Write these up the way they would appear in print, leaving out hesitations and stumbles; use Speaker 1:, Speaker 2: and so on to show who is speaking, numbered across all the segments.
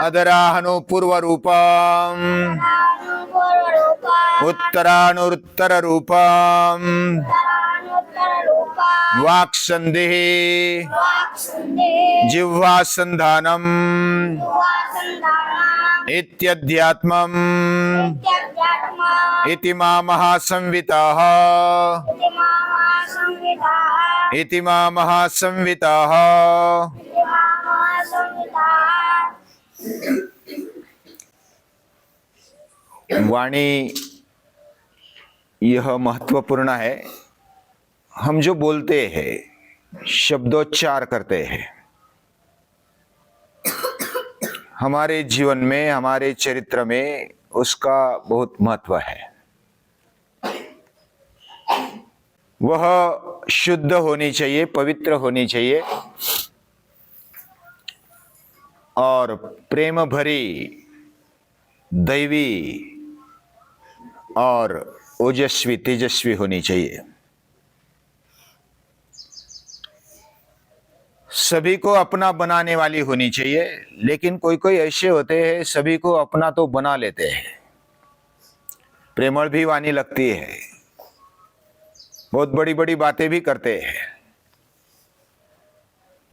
Speaker 1: अधराहनु पूर्व रूपम उत्तरानुत्तर रूपम वाक् संधि जिह्वा संधानम इत्यध्यात्मम इति मा महासंविताः इति मा महासंविताः। वाणी यह महत्वपूर्ण है। हम जो बोलते हैं, शब्दोच्चार करते हैं, हमारे जीवन में, हमारे चरित्र में उसका बहुत महत्व है। वह शुद्ध होनी चाहिए, पवित्र होनी चाहिए और प्रेम भरी, दैवी और ओजस्वी, तेजस्वी होनी चाहिए। सभी को अपना बनाने वाली होनी चाहिए। लेकिन कोई कोई ऐसे होते हैं, सभी को अपना तो बना लेते हैं, प्रेमळ भी वाणी लगती है, बहुत बड़ी बड़ी बातें भी करते हैं।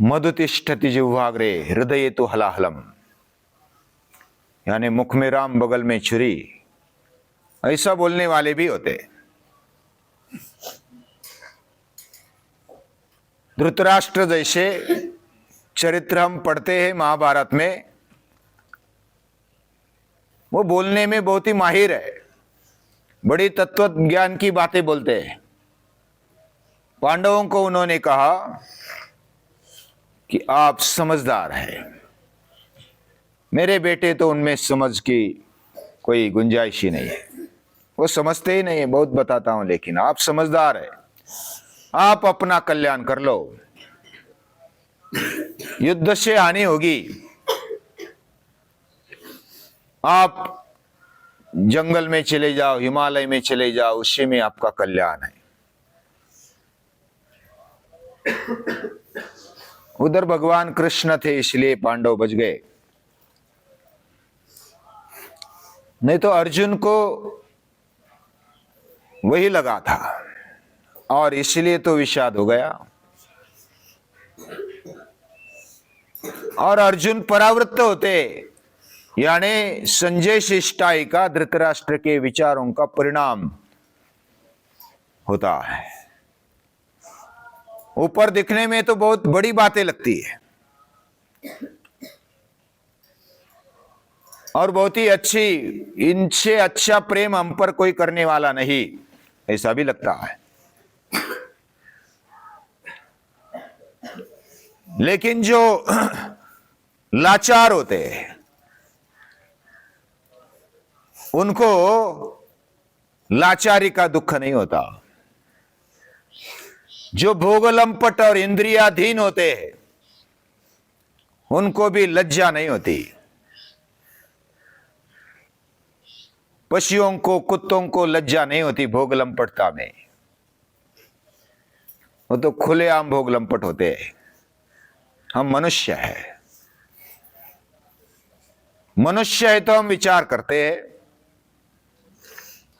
Speaker 1: मधुतिष्ठति जिह्वाग्रे हृदये तो हलाहलम, यानी मुख में राम बगल में छुरी, ऐसा बोलने वाले भी होते। धृतराष्ट्र जैसे चरित्र हम पढ़ते हैं महाभारत में, वो बोलने में बहुत ही माहिर है, बड़ी तत्व ज्ञान की बातें बोलते हैं। पांडवों को उन्होंने कहा कि आप समझदार हैं, मेरे बेटे तो उनमें समझ की कोई गुंजाइश ही नहीं है, वो समझते ही नहीं है, बहुत बताता हूं, लेकिन आप समझदार है, आप अपना कल्याण कर लो, युद्ध से हानि होगी, आप जंगल में चले जाओ, हिमालय में चले जाओ, उसी में आपका कल्याण है। उधर भगवान कृष्ण थे, इसलिए पांडव बच गए, नहीं तो अर्जुन को वही लगा था और इसलिए तो विषाद हो गया। और अर्जुन परावृत्त होते, यानी संजय शिष्टाई का धृतराष्ट्र के विचारों का परिणाम होता है। ऊपर दिखने में तो बहुत बड़ी बातें लगती है और बहुत ही अच्छी, इनसे अच्छा प्रेम हम पर कोई करने वाला नहीं, ऐसा भी लगता है। लेकिन जो लाचार होते हैं, उनको लाचारी का दुख नहीं होता। जो भोगलंपट और इंद्रियाधीन होते हैं, उनको भी लज्जा नहीं होती। पशुओं को, कुत्तों को लज्जा नहीं होती भोगलंपटता में, वो तो खुलेआम भोगलंपट होते हैं। हम मनुष्य है, मनुष्य है तो हम विचार करते हैं,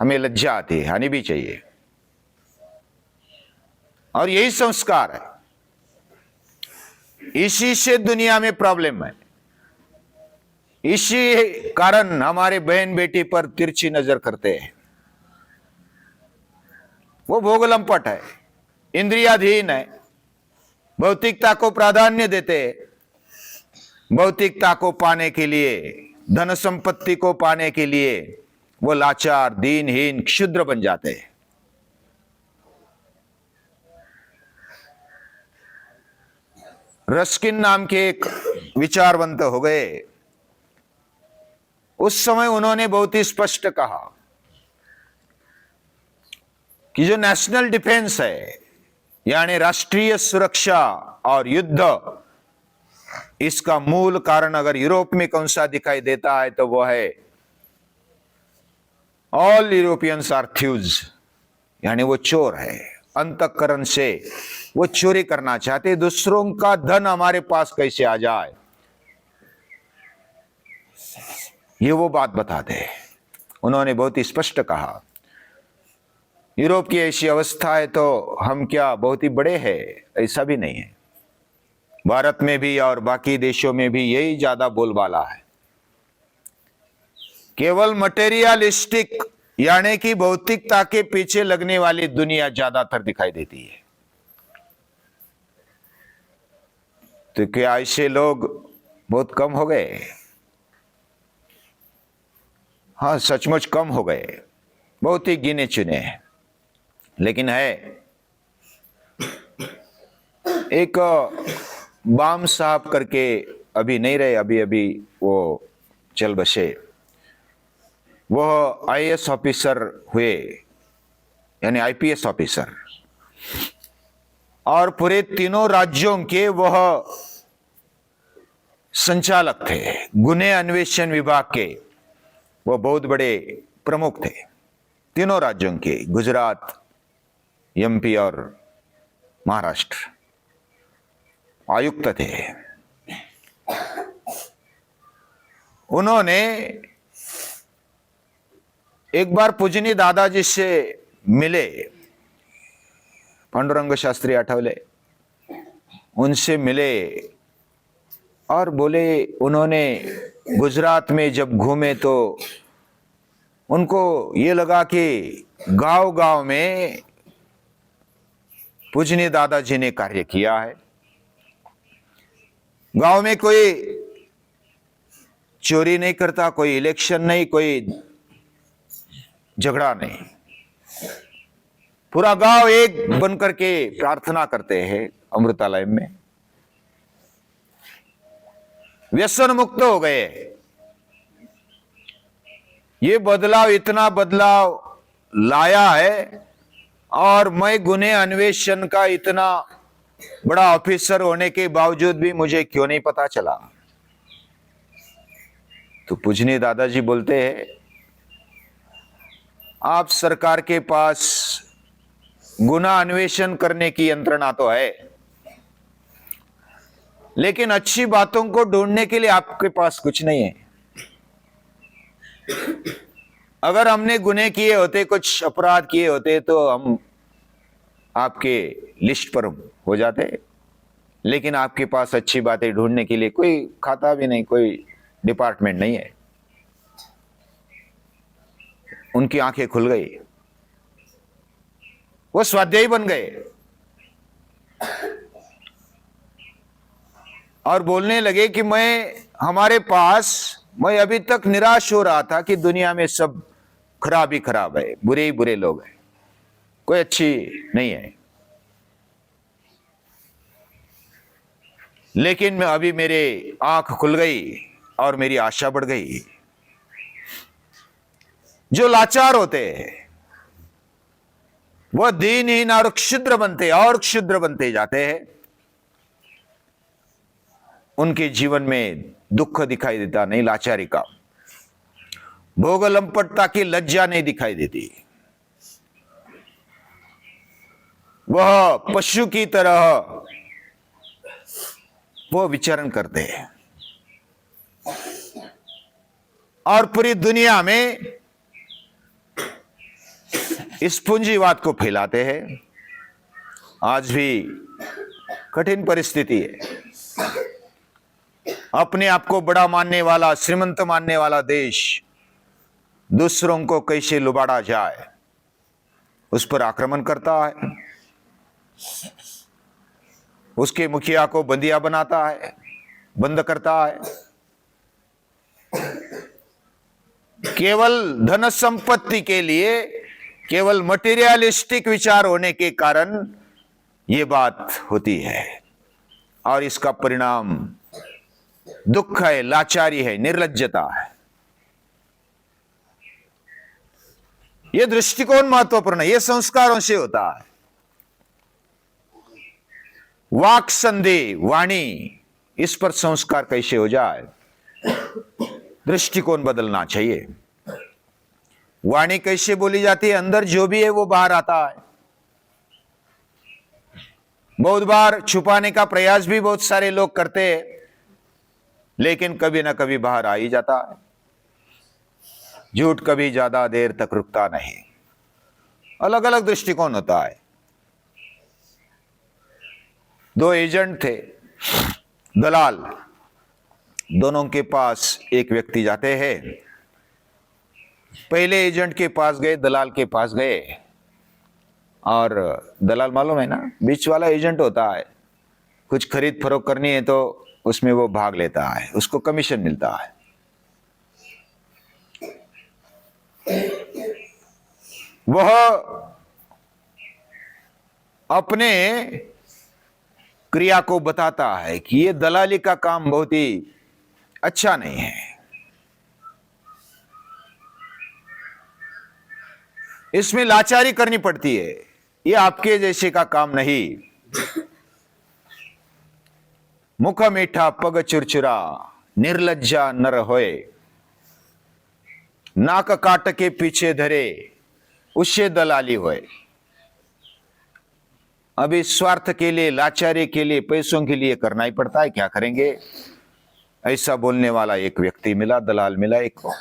Speaker 1: हमें लज्जा आती है, आनी भी चाहिए, और यही संस्कार है। इसी से दुनिया में प्रॉब्लम है, इसी कारण हमारे बहन बेटी पर तिरछी नजर करते हैं। वो भोगलंपट है, इंद्रियाधीन है, भौतिकता को प्राधान्य देते हैं। भौतिकता को पाने के लिए, धन संपत्ति को पाने के लिए वो लाचार, दीनहीन, क्षुद्र बन जाते हैं। रस्किन नाम के एक विचारवंत हो गए, उस समय उन्होंने बहुत ही स्पष्ट कहा कि जो नेशनल डिफेंस है, यानी राष्ट्रीय सुरक्षा और युद्ध, इसका मूल कारण अगर यूरोप में कौन सा दिखाई देता है तो वह है ऑल यूरोपियंस आर थ्यूज, यानी वो चोर है, अंतःकरण से वो चोरी करना चाहते, दूसरों का धन हमारे पास कैसे आ जाए, ये वो बात बताते हैं। उन्होंने बहुत ही स्पष्ट कहा, यूरोप की ऐसी अवस्था है तो हम क्या बहुत ही बड़े हैं? ऐसा भी नहीं है। भारत में भी और बाकी देशों में भी यही ज्यादा बोलबाला है। केवल मटेरियलिस्टिक यानी कि भौतिकता के पीछे लगने वाली दुनिया ज्यादातर दिखाई देती है। तो क्या ऐसे लोग बहुत कम हो गए? हाँ, सचमुच कम हो गए, बहुत ही गिने चुने हैं। लेकिन है एक बाम साहब करके, अभी नहीं रहे, अभी अभी वो चल बसे। वह आईएएस ऑफिसर हुए, यानी आईपीएस ऑफिसर, और पूरे तीनों राज्यों के वह संचालक थे। गुन्हे अन्वेषण विभाग के वो बहुत बड़े प्रमुख थे, तीनों राज्यों के, गुजरात, एमपी और महाराष्ट्र, आयुक्त थे। उन्होंने एक बार पूजनीय दादाजी से मिले, पांडुरंग शास्त्री आठवले, उनसे मिले और बोले, उन्होंने गुजरात में जब घूमे तो उनको ये लगा कि गांव गांव में पूजनीय दादाजी ने कार्य किया है। गांव में कोई चोरी नहीं करता, कोई इलेक्शन नहीं, कोई झगड़ा नहीं, पूरा गांव एक बनकर के प्रार्थना करते हैं अमृतालय में, व्यसन मुक्त हो गए। ये बदलाव, इतना बदलाव लाया है, और मैं गुन्हे अन्वेषण का इतना बड़ा ऑफिसर होने के बावजूद भी मुझे क्यों नहीं पता चला? तो पूजनीय दादाजी बोलते हैं, आप सरकार के पास गुना अन्वेषण करने की यंत्रणा तो है, लेकिन अच्छी बातों को ढूंढने के लिए आपके पास कुछ नहीं है। अगर हमने गुनाह किए होते, कुछ अपराध किए होते, तो हम आपके लिस्ट पर हो जाते, लेकिन आपके पास अच्छी बातें ढूंढने के लिए कोई खाता भी नहीं, कोई डिपार्टमेंट नहीं है। उनकी आंखें खुल गई, वो स्वाध्यायी बन गए और बोलने लगे कि मैं अभी तक निराश हो रहा था कि दुनिया में सब खराब ही खराब है, बुरे ही बुरे लोग हैं, कोई अच्छी नहीं है। लेकिन अभी मेरे आंख खुल गई और मेरी आशा बढ़ गई। जो लाचार होते हैं वह दीनहीन और क्षुद्र बनते जाते हैं। उनके जीवन में दुख दिखाई देता नहीं, लाचारी का, भोग लंपटता की लज्जा नहीं दिखाई देती। वह पशु की तरह वो विचरण करते हैं और पूरी दुनिया में इस पूंजीवाद को फैलाते हैं। आज भी कठिन परिस्थिति है। अपने आप को बड़ा मानने वाला, श्रीमंत मानने वाला देश दूसरों को कैसे लुबाड़ा जाए उस पर आक्रमण करता है, उसके मुखिया को बंदिया बनाता है, बंद करता है। केवल धन संपत्ति के लिए, केवल मटेरियलिस्टिक विचार होने के कारण यह बात होती है, और इसका परिणाम दुख है, लाचारी है, निर्लज्जता है। यह दृष्टिकोण महत्वपूर्ण है, यह संस्कारों से होता है। वाक संधि, वाणी, इस पर संस्कार कैसे हो जाए, दृष्टिकोण बदलना चाहिए। वाणी कैसे बोली जाती है, अंदर जो भी है वो बाहर आता है। बहुत बार छुपाने का प्रयास भी बहुत सारे लोग करते हैं, लेकिन कभी ना कभी बाहर आ ही जाता है। झूठ कभी ज्यादा देर तक रुकता नहीं। अलग अलग दृष्टिकोण होता है। दो एजेंट थे, दलाल, दोनों के पास एक व्यक्ति जाते हैं। पहले एजेंट के पास गए, दलाल के पास गए, और दलाल मालूम है ना, बीच वाला एजेंट होता है। कुछ खरीद फरोख्त करनी है तो उसमें वो भाग लेता है, उसको कमीशन मिलता है। वह अपने क्रिया को बताता है कि ये दलाली का काम बहुत ही अच्छा नहीं है, इसमें लाचारी करनी पड़ती है, ये आपके जैसे का काम नहीं। मुख मीठा पग चुरचुरा, निर्लज्जा नर होए, नाक काट के पीछे धरे, उससे दलाली होए। अभी स्वार्थ के लिए, लाचारी के लिए, पैसों के लिए करना ही पड़ता है, क्या करेंगे। ऐसा बोलने वाला एक व्यक्ति मिला, दलाल मिला एक को।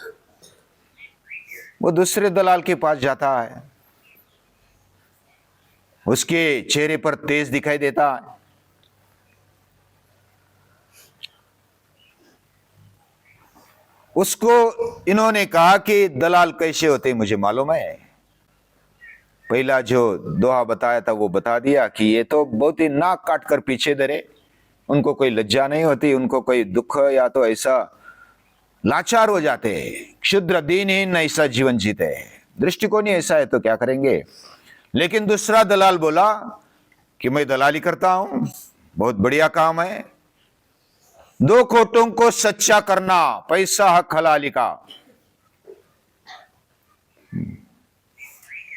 Speaker 1: वो दूसरे दलाल के पास जाता है, उसके चेहरे पर तेज दिखाई देता है। उसको इन्होंने कहा कि दलाल कैसे होते मुझे मालूम है। पहला जो दोहा बताया था वो बता दिया कि ये तो बहुत ही नाक काट कर पीछे धरे, उनको कोई लज्जा नहीं होती, उनको कोई दुख या तो ऐसा लाचार हो जाते हैं, क्षुद्र दीनहीन ऐसा जीवन जीते हैं। दृष्टिकोण ही ऐसा है तो क्या करेंगे। लेकिन दूसरा दलाल बोला कि मैं दलाली करता हूं, बहुत बढ़िया काम है। दो खोटों को सच्चा करना, पैसा हक हलाली का,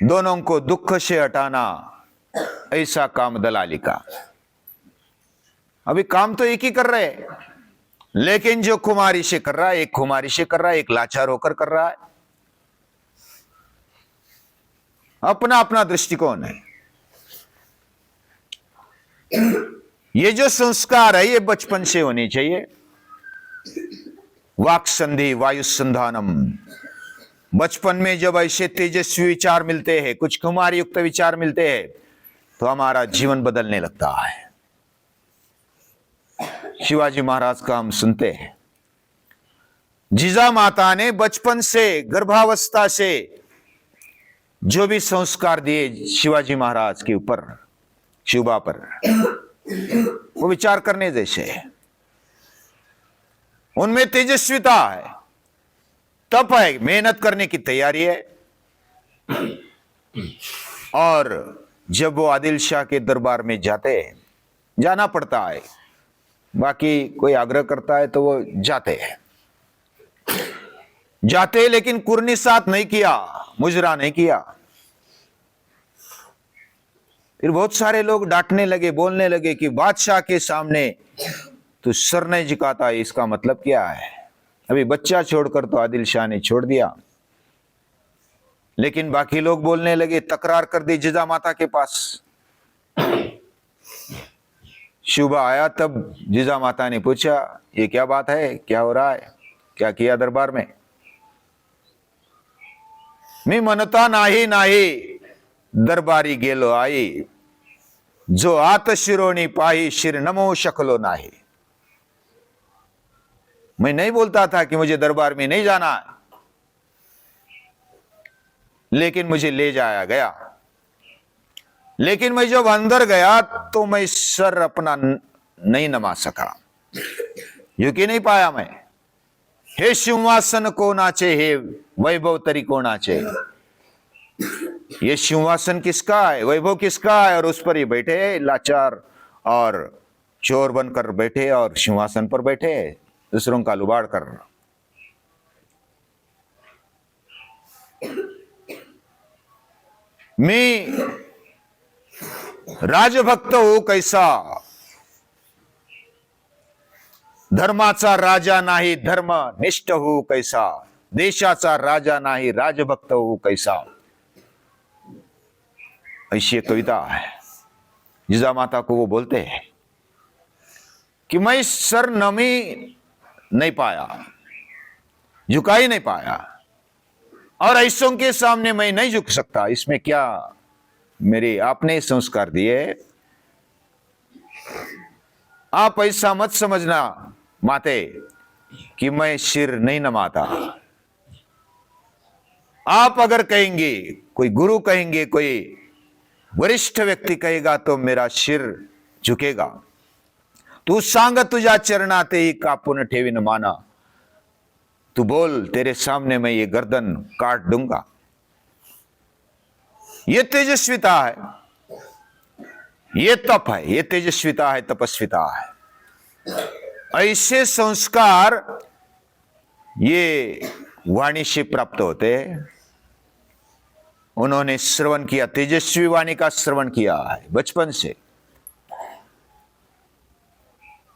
Speaker 1: दोनों को दुख से हटाना, ऐसा काम दलाली का। अभी काम तो एक ही कर रहे हैं, लेकिन जो खुमारी से कर रहा है, एक खुमारी से कर रहा है, एक लाचार होकर कर रहा है। अपना अपना दृष्टिकोण है। ये जो संस्कार है ये बचपन से होनी चाहिए। वाक संधि वायु संधानम। बचपन में जब ऐसे तेजस्वी विचार मिलते हैं, कुछ कुमार युक्त विचार मिलते हैं, तो हमारा जीवन बदलने लगता है। शिवाजी महाराज का हम सुनते हैं, जीजा माता ने बचपन से, गर्भावस्था से जो भी संस्कार दिए शिवाजी महाराज के ऊपर, शिवबा पर, वो विचार करने जैसे है। उनमें तेजस्विता है, तप है, मेहनत करने की तैयारी है। और जब वो आदिल शाह के दरबार में जाते हैं, जाना पड़ता है, बाकी कोई आग्रह करता है तो वो जाते हैं, लेकिन कुर्नी साथ नहीं किया, मुजरा नहीं किया। फिर बहुत सारे लोग डांटने लगे, बोलने लगे कि बादशाह के सामने तो सर नहीं झुकाता, इसका मतलब क्या है। अभी बच्चा छोड़कर तो आदिल शाह ने छोड़ दिया, लेकिन बाकी लोग बोलने लगे, तकरार कर दी जिजा माता के पास। शिवबा आया, तब जिजा माता ने पूछा, ये क्या बात है, क्या हो रहा है, क्या किया दरबार में। मी मनता नाही नाही दरबारी गेलो आई, जो आत शिरोणी पाही शिर नमो शकलो नाही। मैं नहीं बोलता था कि मुझे दरबार में नहीं जाना, लेकिन मुझे ले जाया गया। लेकिन मैं जब अंदर गया तो मैं सर अपना नहीं नमा सका, क्योंकि नहीं पाया मैं। हे सिंहासन को नाचे, हे वैभव तरी को नाचे। ये सिंहासन किसका है, वैभव किसका है, और उस पर ये बैठे लाचार और चोर बनकर बैठे, और सिंहासन पर बैठे दूसरों का लुबाड़ कर। मी राजभक्त हो कैसा, धर्माचा राजा नाही धर्म निष्ठ हो कैसा, देशाचा राजा नाही राजभक्त हो कैसा। ऐसी कविता है। जिजा माता को वो बोलते हैं कि मैं सर नमी नहीं पाया, झुका ही नहीं पाया, और ऐसों के सामने मैं नहीं झुक सकता। इसमें क्या मेरे आपने संस्कार दिए। आप ऐसा मत समझना माते कि मैं सिर नहीं नमाता। आप अगर कहेंगे, कोई गुरु कहेंगे, कोई वरिष्ठ व्यक्ति कहेगा तो मेरा सिर झुकेगा। तू सांग तुझा चरणाते ही कापुन ठेवी न माना। तू बोल, तेरे सामने मैं ये गर्दन काट दूंगा। ये तेजस्विता है, ये तप है, ये तेजस्विता है, तपस्विता है। ऐसे संस्कार ये वाणी से प्राप्त होते हैं। उन्होंने श्रवण किया, तेजस्वी वाणी का श्रवण किया है बचपन से।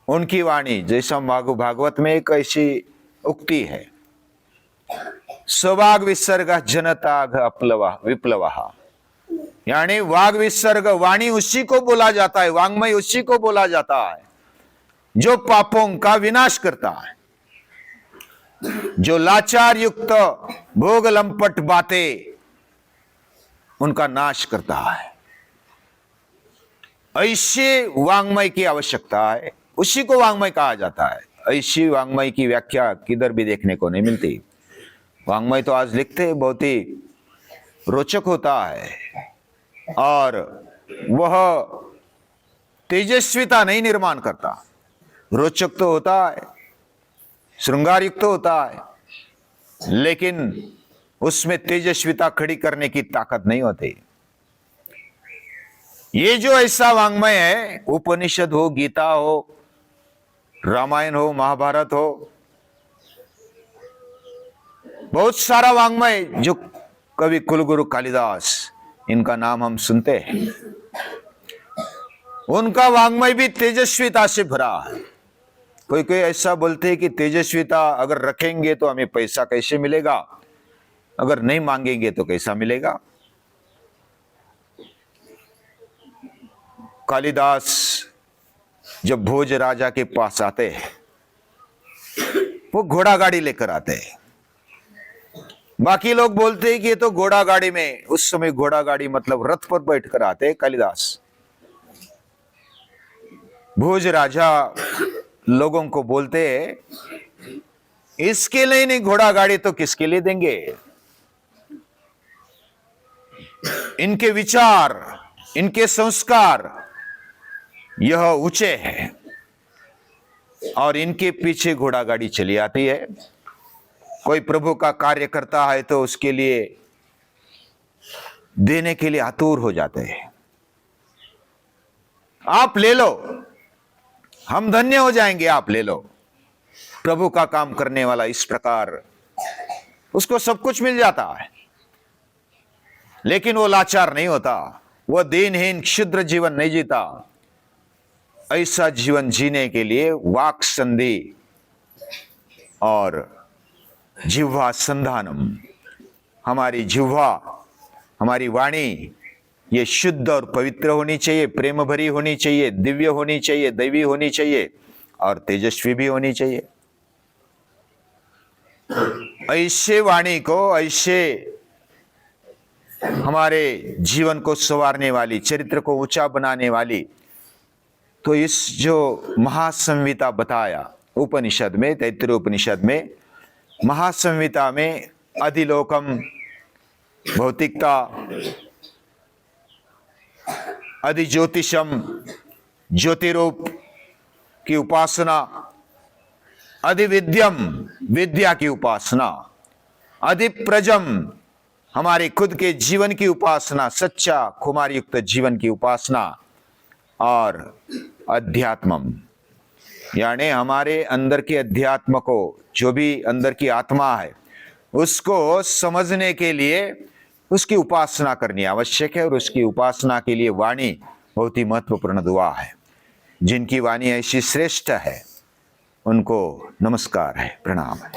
Speaker 1: उनकी वाणी, जैसा भागवत में एक ऐसी उक्ति है, स्ववाग विसर्ग जनताग विप्लव, यानी वाग विसर्ग, वाणी उसी को बोला जाता है, वांग्मय उसी को बोला जाता है जो पापों का विनाश करता है, जो लाचार युक्त भोग लंपट बातें उनका नाश करता है। ऐसे वांग्मय की आवश्यकता है, उसी को वांग्मय कहा जाता है। ऐसी वांग्मय की व्याख्या किधर भी देखने को नहीं मिलती। वांग्मय तो आज लिखते हैं, बहुत ही रोचक होता है, और वह तेजस्विता नहीं निर्माण करता। रोचक तो होता है, श्रृंगार युक्त तो होता है, लेकिन उसमें तेजस्विता खड़ी करने की ताकत नहीं होती। ये जो ऐसा वांग्मय है, उपनिषद हो, गीता हो, रामायण हो, महाभारत हो, बहुत सारा वांग्मय जो कवि कुलगुरु कालिदास, इनका नाम हम सुनते हैं, उनका वांग्मय भी तेजस्विता से भरा है। कोई कोई ऐसा बोलते हैं कि तेजस्विता अगर रखेंगे तो हमें पैसा कैसे मिलेगा, अगर नहीं मांगेंगे तो कैसा मिलेगा। कालिदास जब भोज राजा के पास आते हैं, वो घोड़ा गाड़ी लेकर आते हैं। बाकी लोग बोलते हैं कि ये तो घोड़ा गाड़ी में, उस समय घोड़ा गाड़ी मतलब रथ पर बैठकर आते हैं कालिदास। भोज राजा लोगों को बोलते हैं, इसके लिए नहीं घोड़ा गाड़ी तो किसके लिए देंगे। इनके विचार, इनके संस्कार यह ऊंचे हैं, और इनके पीछे घोड़ा गाड़ी चली आती है। कोई प्रभु का कार्य करता है तो उसके लिए देने के लिए आतुर हो जाते हैं। आप ले लो, हम धन्य हो जाएंगे, आप ले लो। प्रभु का काम करने वाला इस प्रकार, उसको सब कुछ मिल जाता है, लेकिन वो लाचार नहीं होता, वो दीनहीन क्षुद्र जीवन नहीं जीता। ऐसा जीवन जीने के लिए वाक् संधि और जिह्वा संधानम, हमारी जिह्वा, हमारी वाणी ये शुद्ध और पवित्र होनी चाहिए, प्रेम भरी होनी चाहिए, दिव्य होनी चाहिए, दैवी होनी चाहिए, और तेजस्वी भी होनी चाहिए। ऐसे वाणी को, ऐसे हमारे जीवन को संवारने वाली, चरित्र को ऊंचा बनाने वाली, तो इस जो महासंहिता बताया उपनिषद में, तैत्तिरीय उपनिषद में, महासंहिता में अधिलोकम, भौतिकता, अधिज्योतिषम, ज्योतिरूप की उपासना, अधिविद्यम, विद्या की उपासना, अधिप्रजम, हमारे खुद के जीवन की उपासना, सच्चा खुमार युक्त जीवन की उपासना, और अध्यात्मम, यानी हमारे अंदर के अध्यात्म को, जो भी अंदर की आत्मा है, उसको समझने के लिए उसकी उपासना करनी आवश्यक है। और उसकी उपासना के लिए वाणी बहुत ही महत्वपूर्ण दुआ है। जिनकी वाणी ऐसी श्रेष्ठ है, उनको नमस्कार है, प्रणाम है।